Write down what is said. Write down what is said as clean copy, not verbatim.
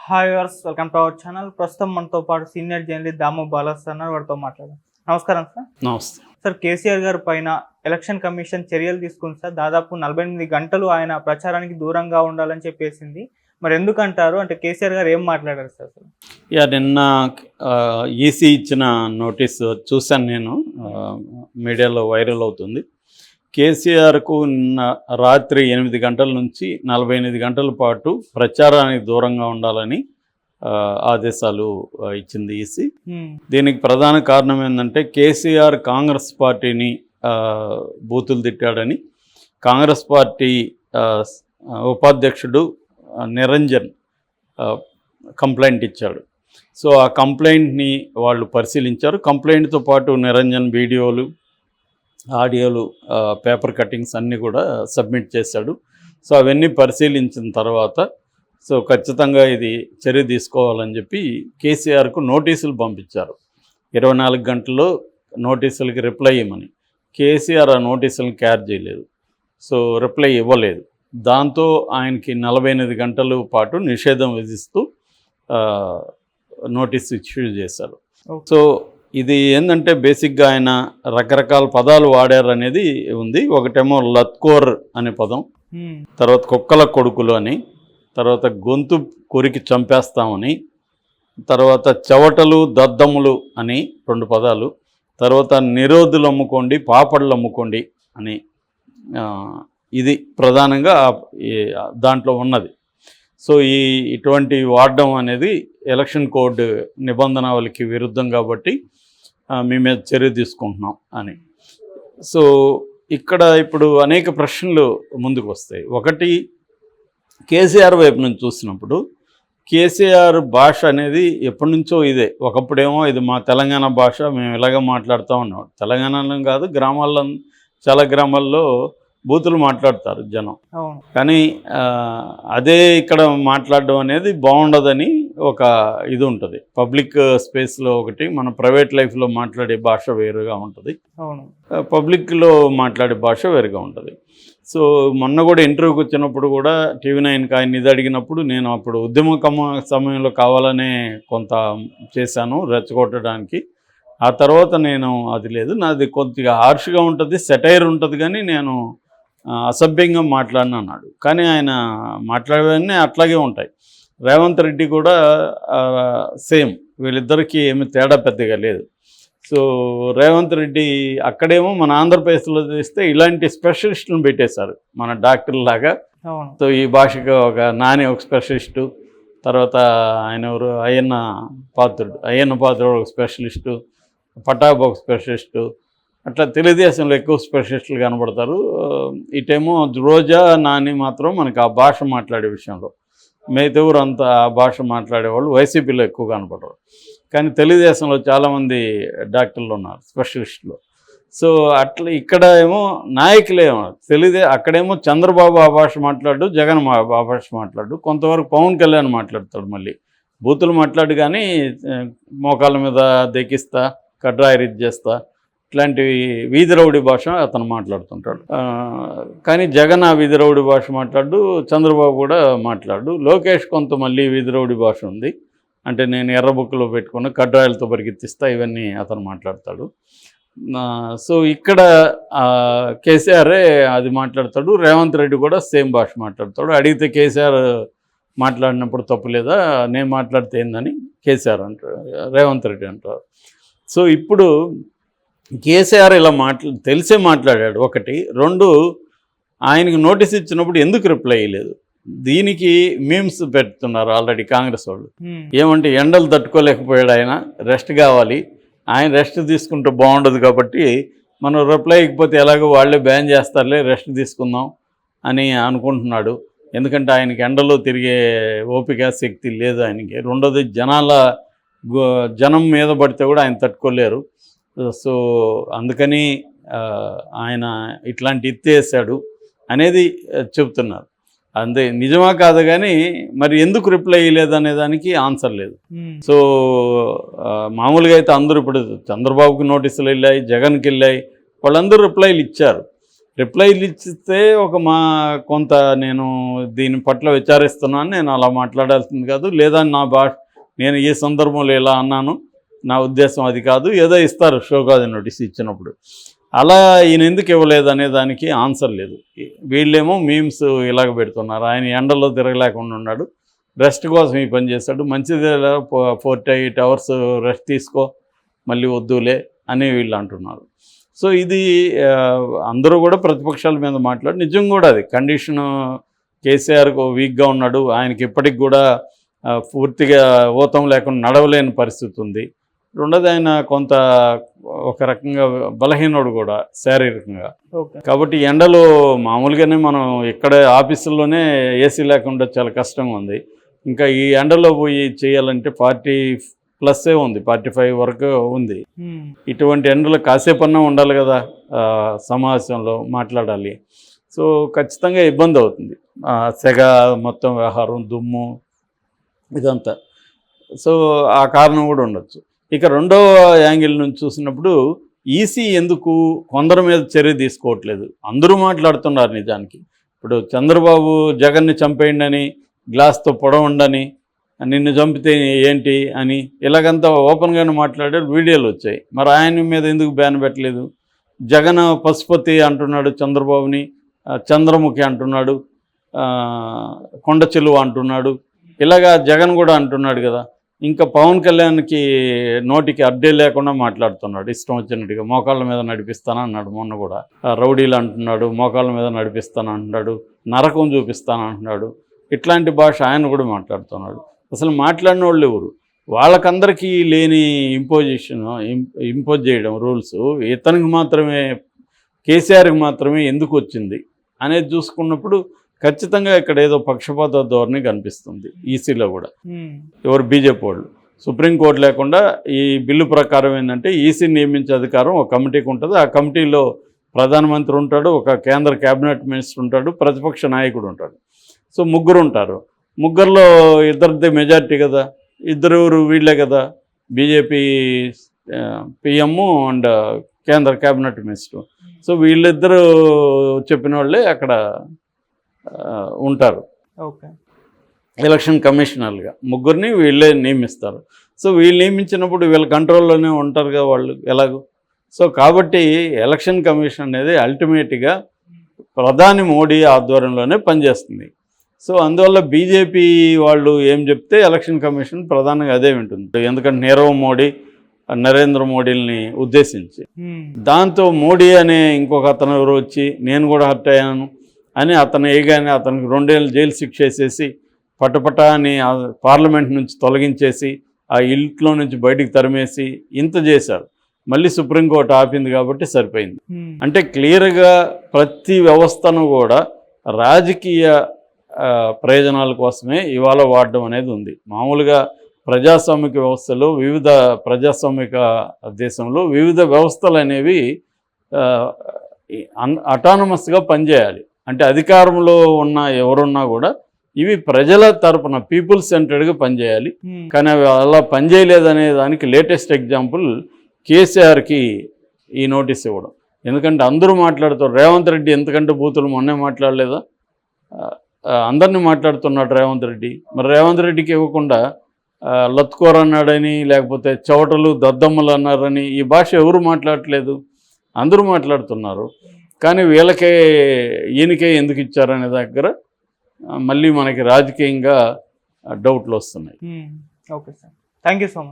Hi viewers, welcome to our channel. ప్రస్తుతం మనతో పాటు సీనియర్ జర్నలిస్ట్ దాము బాలాస్ అన్నారు, వారితో మాట్లాడాం. నమస్కారం సార్. నమస్తే సార్, కేసీఆర్ గారి పైన ఎలక్షన్ కమిషన్ చర్యలు తీసుకుంది సార్. దాదాపు 48 గంటలు ఆయన ప్రచారానికి దూరంగా ఉండాలని చెప్పేసింది. మరి ఎందుకంటారు? అంటే కేసీఆర్ గారు ఏం మాట్లాడారు సార్? నిన్న ఈసీ ఇచ్చిన నోటీస్ చూశాను, నేను మీడియాలో వైరల్ అవుతుంది. కేసీఆర్కు నిన్న రాత్రి 8 గంటల నుంచి 48 గంటల పాటు ప్రచారానికి దూరంగా ఉండాలని ఆదేశాలు ఇచ్చింది ఈసీ. దీనికి ప్రధాన కారణం ఏంటంటే కేసీఆర్ కాంగ్రెస్ పార్టీని బూతులు తిట్టాడని కాంగ్రెస్ పార్టీ ఉపాధ్యక్షుడు నిరంజన్ కంప్లైంట్ ఇచ్చాడు. సో ఆ కంప్లైంట్ని వాళ్ళు పరిశీలించారు. కంప్లైంట్తో పాటు నిరంజన్ వీడియోలు, ఆడియోలు, పేపర్ కటింగ్స్ అన్నీ కూడా సబ్మిట్ చేశాడు. సో అవన్నీ పరిశీలించిన తర్వాత ఖచ్చితంగా ఇది చర్య తీసుకోవాలని చెప్పి కేసీఆర్కు నోటీసులు పంపించారు. 24 గంటల్లో నోటీసులకి రిప్లై ఇవ్వమని. కేసీఆర్ ఆ నోటీసులను క్యారీ చేయలేదు, సో రిప్లై ఇవ్వలేదు. దాంతో ఆయనకి 48 గంటల పాటు నిషేధం విధిస్తూ నోటీస్ ఇష్యూ చేశారు. సో ఇది ఏంటంటే బేసిక్గా ఆయన రకరకాల పదాలు వాడారు అనేది ఉంది. ఒకటేమో లత్కోర్ అనే పదం, తర్వాత కుక్కల కొడుకులు అని, తర్వాత గొంతు కొరికి చంపేస్తామని, తర్వాత చెవటలు దద్దములు అని 2 పదాలు, తర్వాత నిరోధులు అమ్ముకోండి, పాపళ్ళు అమ్ముకోండి అని, ఇది ప్రధానంగా దాంట్లో ఉన్నది. సో ఇటువంటి వాడడం అనేది ఎలక్షన్ కోడ్ నిబంధనలకి విరుద్ధం కాబట్టి మీ మీద చర్య తీసుకుంటున్నాం అని. సో ఇక్కడ ఇప్పుడు అనేక ప్రశ్నలు ముందుకు వస్తాయి. ఒకటి, కేసీఆర్ వైపు నుంచి చూసినప్పుడు కేసీఆర్ భాష అనేది ఎప్పటి నుంచో ఇదే. ఒకప్పుడేమో ఇది మా తెలంగాణ భాష, మేము ఇలాగ మాట్లాడుతూ ఉన్నాం. తెలంగాణలో కాదు, గ్రామాల్లో, చాలా గ్రామాల్లో బూతులు మాట్లాడతారు జనం. కానీ అదే ఇక్కడ మాట్లాడడం అనేది బాగుండదని ఒక ఇది ఉంటుంది. పబ్లిక్ స్పేస్లో ఒకటి, మన ప్రైవేట్ లైఫ్లో మాట్లాడే భాష వేరుగా ఉంటుంది, పబ్లిక్లో మాట్లాడే భాష వేరుగా ఉంటుంది. సో మొన్న కూడా ఇంటర్వ్యూకి వచ్చినప్పుడు కూడా TV9కి ఆయన ఇది అడిగినప్పుడు నేను అప్పుడు ఉద్యమ సమయంలో కావాలనే కొంత చేశాను రెచ్చగొట్టడానికి. ఆ తర్వాత నేను అది లేదు, నాది కొద్దిగా హార్ష్గా ఉంటుంది, సెటైర్ ఉంటుంది, కానీ నేను అసభ్యంగా మాట్లాడిన అన్నాడు. కానీ ఆయన మాట్లాడేవన్నీ అట్లాగే ఉంటాయి. రేవంత్ రెడ్డి కూడా సేమ్, వీళ్ళిద్దరికీ ఏమి తేడా పెద్దగా లేదు. సో రేవంత్ రెడ్డి అక్కడేమో మన ఆంధ్రప్రదేశ్లో చేస్తే ఇలాంటి స్పెషలిస్టులను పెట్టేశారు, మన డాక్టర్లాగా. సో ఈ భాషకు ఒక నాని ఒక స్పెషలిస్టు, తర్వాత ఆయన ఎవరు అయ్యన్న పాత్రుడు ఒక స్పెషలిస్టు, పటాబ్ ఒక స్పెషలిస్టు, అట్లా తెలుగుదేశంలో ఎక్కువ స్పెషలిస్టులు కనబడతారు. ఇటేమో రోజా, నాని మాత్రం మనకు ఆ భాష మాట్లాడే విషయంలో, మిగతా ఊరు అంతా ఆ భాష మాట్లాడేవాళ్ళు వైసీపీలో ఎక్కువ కనపడరు. కానీ తెలుగుదేశంలో చాలామంది డాక్టర్లు ఉన్నారు స్పెషలిస్టులు. సో అట్లా ఇక్కడ ఏమో నాయకులేమో అక్కడేమో చంద్రబాబు ఆ భాష మాట్లాడు, జగన్ ఆ భాష మాట్లాడు, కొంతవరకు పవన్ కళ్యాణ్ మాట్లాడతాడు, మళ్ళీ బూతులు మాట్లాడు, కానీ మోకాళ్ళ మీద దెక్కిస్తా, కడ్రాయిరీ చేస్తా, ఇట్లాంటి వీధి రౌడీ భాష అతను మాట్లాడుతుంటాడు. కానీ జగన్ ఆ వీధి రౌడీ భాష మాట్లాడు, చంద్రబాబు కూడా మాట్లాడు, లోకేష్ కొంత మళ్ళీ వీధి రౌడీ భాష ఉంది, అంటే నేను ఎర్ర బుక్కులో పెట్టుకుని కడ్రాయిలతో పరిగెత్తిస్తా, ఇవన్నీ అతను మాట్లాడతాడు. సో ఇక్కడ కేసీఆరే అది మాట్లాడతాడు, రేవంత్ రెడ్డి కూడా సేమ్ భాష మాట్లాడతాడు. అడిగితే కేసీఆర్ మాట్లాడినప్పుడు తప్పు లేదా, నేను మాట్లాడితే ఏందని కేసీఆర్ అంటారు, రేవంత్ రెడ్డి అంటారు. సో ఇప్పుడు కేసీఆర్ ఇలా తెలిసే మాట్లాడాడు ఒకటి. 2, ఆయనకు నోటీస్ ఇచ్చినప్పుడు ఎందుకు రిప్లై అయ్యలేదు? దీనికి మీమ్స్ పెడుతున్నారు ఆల్రెడీ కాంగ్రెస్ వాళ్ళు. ఏమంటే ఎండలు తట్టుకోలేకపోయాడు ఆయన, రెస్ట్ కావాలి, ఆయన రెస్ట్ తీసుకుంటే బాగుండదు కాబట్టి మనం రిప్లై ఇవ్వకపోతే ఎలాగో వాళ్ళే బ్యాన్ చేస్తారులే, రెస్ట్ తీసుకుందాం అని అనుకుంటున్నాడు. ఎందుకంటే ఆయనకి ఎండలో తిరిగే ఓపిక శక్తి లేదు ఆయనకి. రెండోది జనం మీద పడితే కూడా ఆయన తట్టుకోలేరు. సో అందుకని ఆయన ఇట్లాంటి ఎత్తేసాడు అనేది చెప్తున్నారు. అంతే, నిజమా కాదు కానీ మరి ఎందుకు రిప్లై ఇవ్వలేదు అనే దానికి ఆన్సర్ లేదు. సో మామూలుగా అయితే అందరూ ఇప్పుడు చంద్రబాబుకి నోటీసులు వెళ్ళాయి, జగన్కి వెళ్ళాయి, వాళ్ళందరూ రిప్లైలు ఇచ్చారు. రిప్లైలు ఇచ్చితే కొంత నేను దీని పట్ల విచారిస్తున్నాను, నేను అలా మాట్లాడాల్సింది కాదు, లేదా నేను ఈ సందర్భంలో ఇలా అన్నాను, నా ఉద్దేశం అది కాదు, ఏదో ఇస్తారు షోకాజ్ నోటీస్ ఇచ్చినప్పుడు. అలా ఈయన ఎందుకు ఇవ్వలేదు అనే దానికి ఆన్సర్ లేదు. వీళ్ళేమో మీమ్స్ ఇలాగ పెడుతున్నారు, ఆయన ఎండలో తిరగలేకుండా ఉన్నాడు, రెస్ట్ కోసం ఈ పని చేశాడు, మంచిదే 48 hours రెస్ట్ తీసుకో, మళ్ళీ వద్దులే అని వీళ్ళు అంటున్నారు. సో ఇది అందరూ కూడా ప్రతిపక్షాల మీద మాట్లాడి, నిజం కూడా అది కండిషను కేసీఆర్ వీక్గా ఉన్నాడు, ఆయనకి ఇప్పటికి కూడా పూర్తిగా ఊతం లేకుండా నడవలేని పరిస్థితి ఉంది. రెండోది ఆయన ఒక రకంగా బలహీనుడు కూడా శారీరకంగా. కాబట్టి ఎండలో మామూలుగానే మనం ఇక్కడ ఆఫీసుల్లోనే ఏసీ లేకుండా చాలా కష్టంగా ఉంది, ఇంకా ఈ ఎండలో పోయి చేయాలంటే 40+ ఉంది, 45 వరకు ఉంది. ఇటువంటి ఎండలో కాసేపన్నా ఉండాలి కదా, సమావేశంలో మాట్లాడాలి. సో ఖచ్చితంగా ఇబ్బంది అవుతుంది, సెగ మొత్తం వ్యవహారం, దుమ్ము ఇదంతా. సో ఆ కారణం కూడా ఉండొచ్చు. ఇక రెండవ యాంగిల్ నుంచి చూసినప్పుడు ఈసీ ఎందుకు కొందరి మీద చర్య తీసుకోవట్లేదు? అందరూ మాట్లాడుతున్నారు నిజానికి. ఇప్పుడు చంద్రబాబు జగన్ని చంపేయండి అని, గ్లాస్తో పొడవండని, నిన్ను చంపితే ఏంటి అని ఇలాగంతా ఓపెన్గానే మాట్లాడారు, వీడియోలు వచ్చాయి. మరి ఆయన మీద ఎందుకు బ్యాన్ పెట్టలేదు? జగన్ పశుపతి అంటున్నాడు చంద్రబాబుని, చంద్రముఖి అంటున్నాడు, కొండ చెలువ అంటున్నాడు, ఇలాగా జగన్ కూడా అంటున్నాడు కదా. ఇంకా పవన్ కళ్యాణ్కి నోటికి అడ్డే లేకుండా మాట్లాడుతున్నాడు, ఇష్టం వచ్చినట్టుగా. మోకాళ్ళ మీద నడిపిస్తాను అన్నాడు మొన్న కూడా, రౌడీలు అంటున్నాడు, మోకాళ్ళ మీద నడిపిస్తాను అంటున్నాడు, నరకం చూపిస్తాను అంటున్నాడు. ఇట్లాంటి భాష ఆయన కూడా మాట్లాడుతున్నాడు. అసలు మాట్లాడిన వాళ్ళు ఎవరు? వాళ్ళకందరికీ లేని ఇంపోజ్ చేయడం రూల్స్ ఇతనికి మాత్రమే, కేసీఆర్కి మాత్రమే ఎందుకు వచ్చింది అనేది చూసుకున్నప్పుడు ఖచ్చితంగా ఇక్కడ ఏదో పక్షపాత ధోరణి కనిపిస్తుంది ఈసీలో కూడా. ఎవరు? బీజేపీ వాళ్ళు. సుప్రీంకోర్టు లేకుండా ఈ బిల్లు ప్రకారం ఏంటంటే ఈసీ నియమించే అధికారం ఒక కమిటీకి ఉంటుంది. ఆ కమిటీలో ప్రధానమంత్రి ఉంటాడు, ఒక కేంద్ర కేబినెట్ మినిస్టర్ ఉంటాడు, ప్రతిపక్ష నాయకుడు ఉంటాడు. సో ముగ్గురు ఉంటారు. ముగ్గురులో ఇద్దరిదే మెజారిటీ కదా, ఇద్దరు వీళ్ళే కదా, బీజేపీ పిఎం అండ్ కేంద్ర కేబినెట్ మినిస్టర్. సో వీళ్ళిద్దరూ చెప్పిన వాళ్ళే అక్కడ ఉంటారు ఎలక్షన్ కమిషనర్లుగా. ముగ్గురిని వీళ్ళే నియమిస్తారు. సో వీళ్ళు నియమించినప్పుడు వీళ్ళ కంట్రోల్లోనే ఉంటారుగా వాళ్ళు ఎలాగో. సో కాబట్టి ఎలక్షన్ కమిషన్ అనేది అల్టిమేట్గా ప్రధాని మోడీ ఆధ్వర్యంలోనే పనిచేస్తుంది. సో అందువల్ల బీజేపీ వాళ్ళు ఏం చెప్తే ఎలక్షన్ కమిషన్ ప్రధానంగా అదే వింటుంది. ఎందుకంటే నీరవ్ మోడీ, నరేంద్ర మోడీని ఉద్దేశించి. దాంతో మోడీ అనే ఇంకొక అతను ఎవరు వచ్చి నేను కూడా హర్ట్ అయ్యాను అని అతను ఏగానే అతనికి 2 ఏళ్ళు జైలు శిక్ష వేసేసి పటపట అని పార్లమెంట్ నుంచి తొలగించేసి ఆ ఇంట్లో నుంచి బయటికి తరిమేసి ఇంత చేశారు. మళ్ళీ సుప్రీంకోర్టు ఆపింది కాబట్టి సరిపోయింది. అంటే క్లియర్గా ప్రతి వ్యవస్థను కూడా రాజకీయ ప్రయోజనాల కోసమే ఇవాళ వాడడం అనేది ఉంది. మామూలుగా ప్రజాస్వామిక వ్యవస్థలో ప్రజాస్వామిక దేశంలో వివిధ వ్యవస్థలు అనేవి అటానమస్గా పనిచేయాలి. అంటే అధికారంలో ఉన్న ఎవరున్నా కూడా ఇవి ప్రజల తరపున పీపుల్ సెంటర్డ్గా పనిచేయాలి. కానీ అవి అలా పనిచేయలేదనే దానికి లేటెస్ట్ ఎగ్జాంపుల్ కేసీఆర్కి ఈ నోటీస్ ఇవ్వడం. ఎందుకంటే అందరూ మాట్లాడుతారు. రేవంత్ రెడ్డి ఎంతకంటే బూతులు మొన్నే మాట్లాడలేదా? అందరినీ మాట్లాడుతున్నాడు రేవంత్ రెడ్డి. మరి రేవంత్ రెడ్డికి ఇవ్వకుండా లత్కోర్ అన్నాడని, లేకపోతే చవటలు దద్దమ్మలు అన్నారని ఈ భాష ఎవరు మాట్లాడట్లేదు, అందరూ మాట్లాడుతున్నారు. కానీ ఈయనకే ఎందుకు ఇచ్చారనే దగ్గర మళ్ళీ మనకి రాజకీయంగా డౌట్లు వస్తున్నాయి. Okay sir, thank you so much.